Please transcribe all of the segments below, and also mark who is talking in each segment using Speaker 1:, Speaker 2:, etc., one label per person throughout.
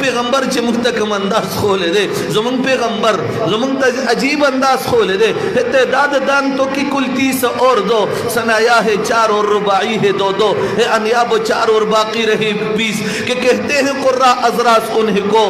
Speaker 1: پیغمبر چھ مختکم انداز کھولے دے زمان پیغمبر زمان عجیب انداز کھولے دے تعداد دانتوں کی کل 30 اور 2 سنایا ہے 4 اور رباعی ہے 2 ہے انیاب 4 اور باقی رہی 20 کہ کہتے ہیں قرآن ازراس انہیں کو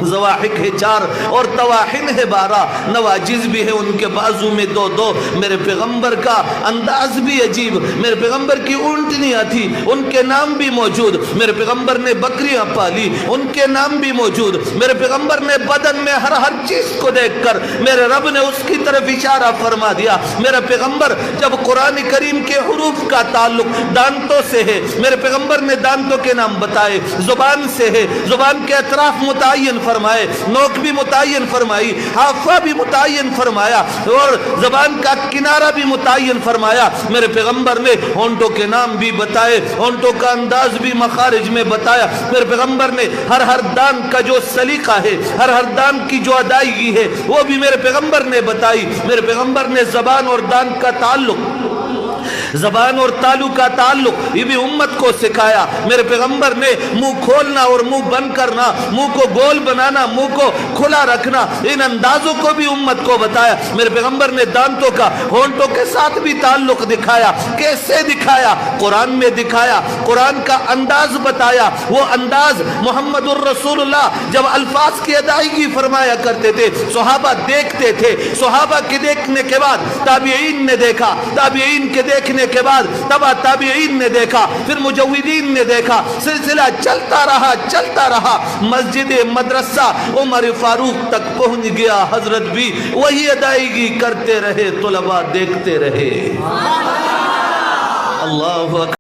Speaker 1: زواحق ہے 4 اور تواحن ہے 12 نواجز بھی ہے ان کے بازو میں 2 میرے پیغمبر کا انداز بھی عجیب میرے پیغمبر کی اونٹنیاں تھی ان کے نام بھی موجود میرے پیغمبر نے بکریاں پالی ان کے نام بھی موجود میرے پیغمبر نے بدن میں ہر چیز کو دیکھ کر میرے رب نے اس کی طرف اشارہ فرما دیا میرا پیغمبر جب قرآن کریم کے حروف کا تعلق دانتوں سے ہے میرے پیغمبر نے دانتوں کے نام بتائے زبان سے ہے زبان کے اطراف متعین فرمائے نوک بھی متعین فرمائی حافہ بھی متعین فرمایا اور زبان کا کنارہ بھی متعین فرمایا میرے پیغمبر نے ہونٹوں کے نام بھی بتائے ہونٹوں کا انداز بھی مخارج میں بتایا میرے پیغمبر نے ہر دان کا جو سلیقہ ہے ہر دان کی جو ادائیگی ہے وہ بھی میرے پیغمبر نے بتائی میرے پیغمبر نے زبان اور دان کا تعلق زبان اور تالو کا تعلق یہ بھی امت کو سکھایا میرے پیغمبر نے منہ کھولنا اور منہ بند کرنا منہ کو گول بنانا منہ کو کھلا رکھنا ان اندازوں کو بھی امت کو بتایا میرے پیغمبر نے دانتوں کا ہونٹوں کے ساتھ بھی تعلق دکھایا کیسے دکھایا قرآن میں دکھایا قرآن کا انداز بتایا وہ انداز محمد الرسول اللہ جب الفاظ کی ادائیگی فرمایا کرتے تھے صحابہ دیکھتے تھے صحابہ کے دیکھنے کے بعد تابعین نے دیکھا تابعین کے دیکھنے کے بعد تبع تابعین نے دیکھا پھر مجودین نے دیکھا سلسلہ چلتا رہا مسجد مدرسہ عمر فاروق تک پہنچ گیا حضرت بھی وہی ادائیگی کرتے رہے طلباء دیکھتے رہے اللہ